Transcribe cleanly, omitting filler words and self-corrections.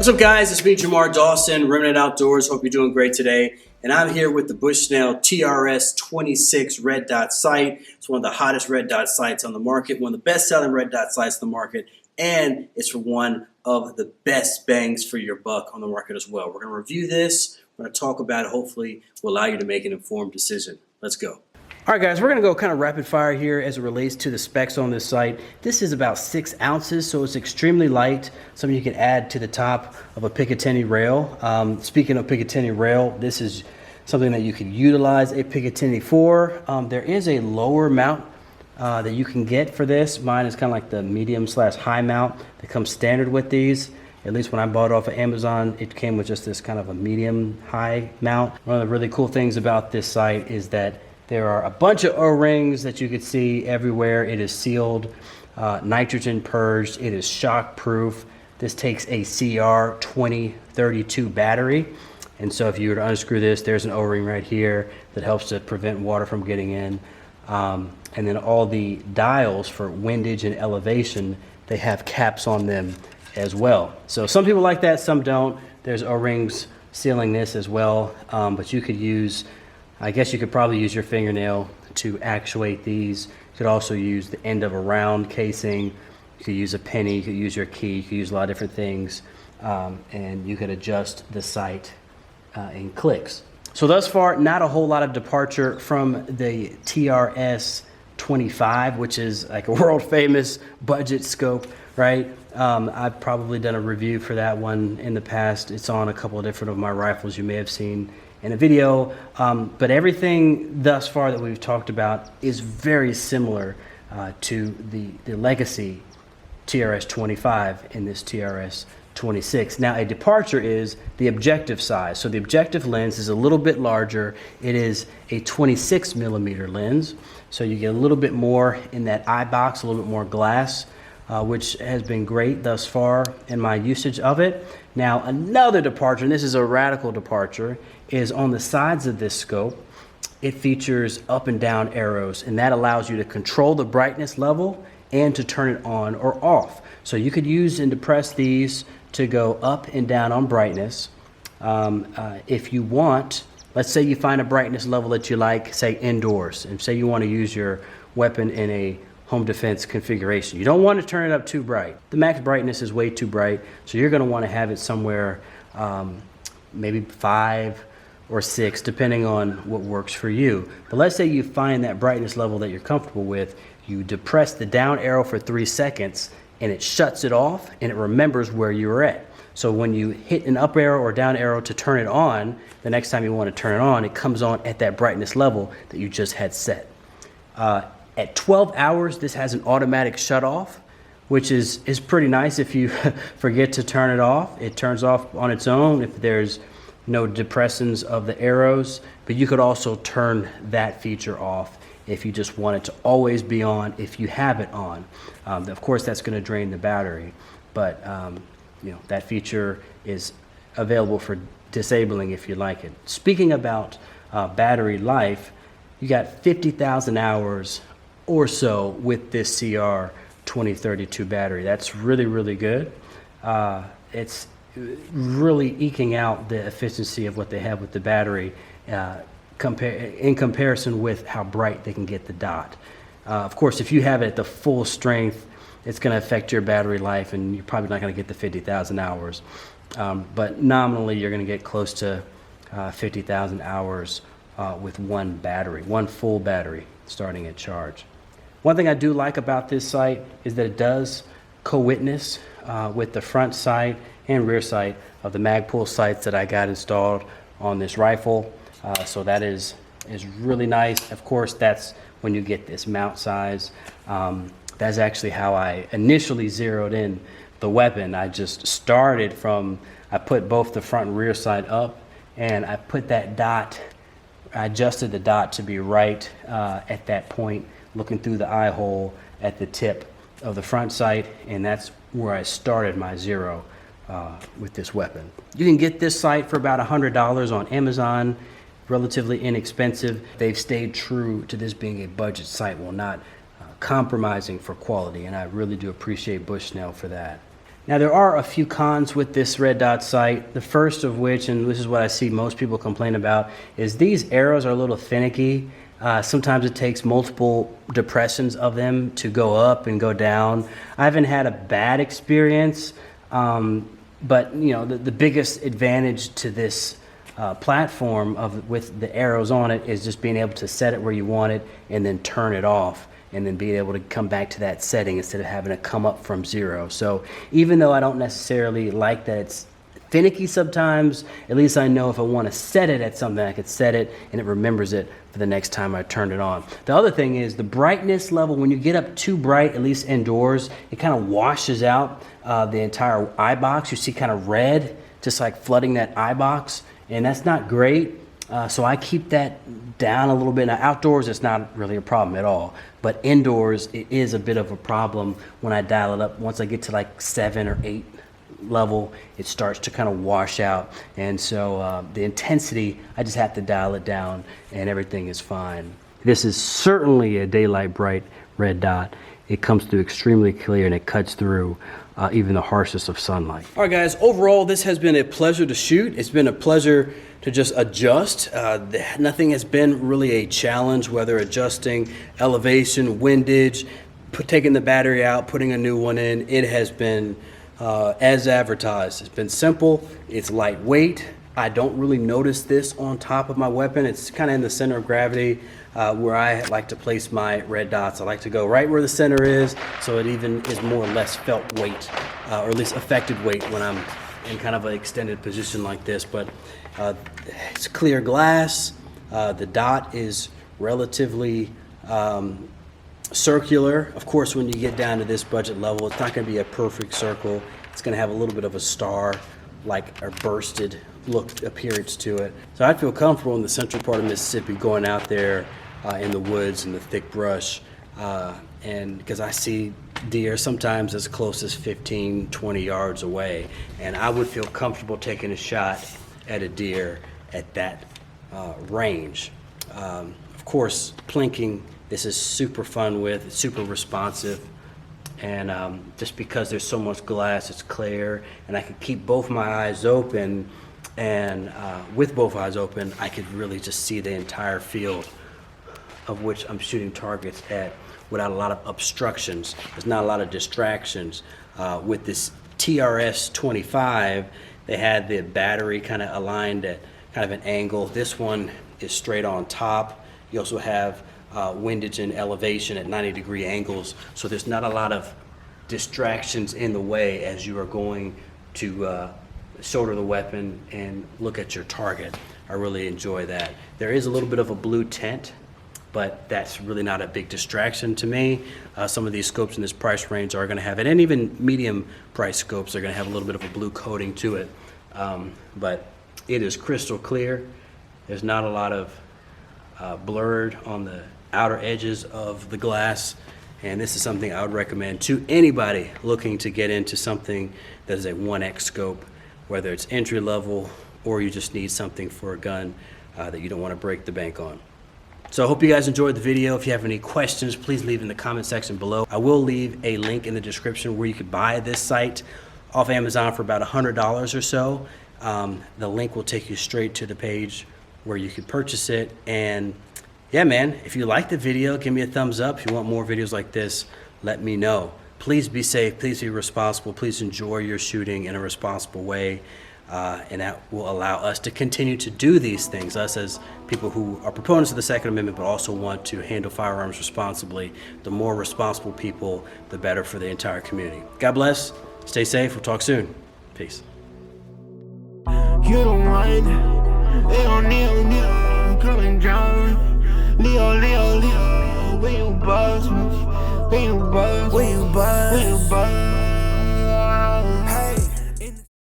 What's up, guys? It's me, Jamar of Remnant Outdoors. Hope you're doing great today. And I'm here with the Bushnell TRS-26 red dot sight. It's one of the hottest red dot sights on the market, one of the best-selling red dot sights on the market, and it's for one of the best bangs for your buck on the market as well. We're going to review this. We're going to talk about it. Hopefully, will allow you to make an informed decision. Let's go. All right, guys, we're going to go kind of rapid fire here as it relates to the specs on this sight. This is about 6 ounces, so it's extremely light. Something you can add to the top of a Picatinny rail. Speaking of Picatinny rail, this is something that you can utilize a Picatinny for. There is a lower mount that you can get for this. Mine is kind of like the medium/high mount that comes standard with these. At least when I bought it off of Amazon, it came with just this kind of a medium-high mount. One of the really cool things about this sight is that there are a bunch of O-rings that you can see everywhere. It is sealed, nitrogen purged. It is shock proof. This takes a CR2032 battery. And so if you were to unscrew this, there's an O-ring right here that helps to prevent water from getting in. And then all the dials for windage and elevation, they have caps on them as well. So some people like that, some don't. There's O-rings sealing this as well, but you could use, I guess you could probably use your fingernail to actuate these. You could also use the end of a round casing. You could use a penny, you could use your key, you could use a lot of different things, and you could adjust the sight in clicks. So thus far, not a whole lot of departure from the TRS-25, which is like a world famous budget scope, right? I've probably done a review for that one in the past. It's on a couple of different of my rifles you may have seen in a video, but everything thus far that we've talked about is very similar to the legacy TRS-25 in this TRS-26. Now, a departure is the objective size. So the objective lens is a little bit larger. It is a 26 millimeter lens, so you get a little bit more in that eye box, a little bit more glass, which has been great thus far in my usage of it. Now, another departure, and this is a radical departure, is on the sides of this scope. It features up and down arrows, and that allows you to control the brightness level and to turn it on or off. So you could use and depress these to go up and down on brightness. If you want, let's say you find a brightness level that you like, say indoors, and say you want to use your weapon in a home defense configuration. You don't want to turn it up too bright. The max brightness is way too bright, so you're going to want to have it somewhere maybe 5 or 6, depending on what works for you. But let's say you find that brightness level that you're comfortable with. You depress the down arrow for 3 seconds, and it shuts it off, and it remembers where you were at. So when you hit an up arrow or down arrow to turn it on, the next time you want to turn it on, it comes on at that brightness level that you just had set. At 12 hours, this has an automatic shut off, which is pretty nice if you forget to turn it off. It turns off on its own if there's no depressants of the arrows, but you could also turn that feature off if you just want it to always be on if you have it on. Of course, that's going to drain the battery, but you know, that feature is available for disabling if you like it. Speaking about battery life, you got 50,000 hours or so with this CR2032 battery. That's really, really good. It's really eking out the efficiency of what they have with the battery in comparison with how bright they can get the dot. Of course, if you have it at the full strength, it's going to affect your battery life, and you're probably not going to get the 50,000 hours. But nominally, you're going to get close to 50,000 hours with one battery, one full battery starting at charge. One thing I do like about this sight is that it does co-witness with the front sight and rear sight of the Magpul sights that I got installed on this rifle. So that is really nice. Of course, that's when you get this mount size. That's actually how I initially zeroed in the weapon. I just started from, I put both the front and rear sight up, and I put that dot, I adjusted the dot to be right at that point, looking through the eye hole at the tip of the front sight, and that's where I started my zero with this weapon. You can get this sight for about $100 on Amazon, relatively inexpensive. They've stayed true to this being a budget sight while not compromising for quality, and I really do appreciate Bushnell for that. Now there are a few cons with this red dot sight. The first of which, and this is what I see most people complain about, is these arrows are a little finicky. Sometimes it takes multiple depressions of them to go up and go down. I haven't had a bad experience, but you know, the biggest advantage to this platform with the arrows on it is just being able to set it where you want it and then turn it off, and then being able to come back to that setting instead of having to come up from zero. So even though I don't necessarily like that it's finicky sometimes, at least I know if I want to set it at something, I could set it and it remembers it for the next time I turn it on. The other thing is the brightness level. When you get up too bright, at least indoors, it kind of washes out the entire eye box. You see kind of red, just like flooding that eye box, and that's not great. So I keep that down a little bit. Now outdoors, it's not really a problem at all, but indoors, it is a bit of a problem when I dial it up. Once I get to like 7 or 8 level, it starts to kind of wash out, and so the intensity, I just have to dial it down and everything is fine. This is certainly a daylight bright red dot. It comes through extremely clear and it cuts through even the harshest of sunlight. All right guys, overall this has been a pleasure to shoot. It's been a pleasure to just adjust. Nothing has been really a challenge, whether adjusting elevation, windage, taking the battery out, putting a new one in. It has been as advertised. It's been simple, it's lightweight. I don't really notice this on top of my weapon. It's kind of in the center of gravity where I like to place my red dots. I like to go right where the center is, so it even is more or less felt weight, or at least affected weight when I'm in kind of an extended position like this. But it's clear glass. The dot is relatively circular. Of course, when you get down to this budget level, it's not going to be a perfect circle. It's going to have a little bit of a star, like a bursted look appearance to it. So I feel comfortable in the central part of Mississippi going out there in the woods and the thick brush, and because I see deer sometimes as close as 15, 20 yards away, and I would feel comfortable taking a shot at a deer at that range. Of course, plinking, this is super fun with, it's super responsive, and just because there's so much glass, it's clear, and I could keep both my eyes open, and with both eyes open, I could really just see the entire field of which I'm shooting targets at without a lot of obstructions. There's not a lot of distractions. With this TRS-25, they had the battery kind of aligned at kind of an angle. This one is straight on top. You also have windage and elevation at 90-degree angles, so there's not a lot of distractions in the way as you are going to shoulder the weapon and look at your target. I really enjoy that. There is a little bit of a blue tint, but that's really not a big distraction to me. Some of these scopes in this price range are going to have it, and even medium price scopes are going to have a little bit of a blue coating to it. But it is crystal clear. There's not a lot of blurred on the outer edges of the glass, and this is something I would recommend to anybody looking to get into something that is a 1X scope, whether it's entry level or you just need something for a gun that you don't want to break the bank on. So I hope you guys enjoyed the video. If you have any questions, please leave in the comment section below. I will leave a link in the description where you could buy this sight off Amazon for about $100 or so. The link will take you straight to the page where you can purchase it. And yeah, man, if you like the video, give me a thumbs up. If you want more videos like this, let me know. Please be safe, please be responsible, please enjoy your shooting in a responsible way, and that will allow us to continue to do these things, us as people who are proponents of the Second Amendment but also want to handle firearms responsibly. The more responsible people, the better for the entire community. God bless, stay safe, we'll talk soon. Peace. You don't mind, they don't need come and drown. Leo, when you buzz, when you buzz, when you buzz.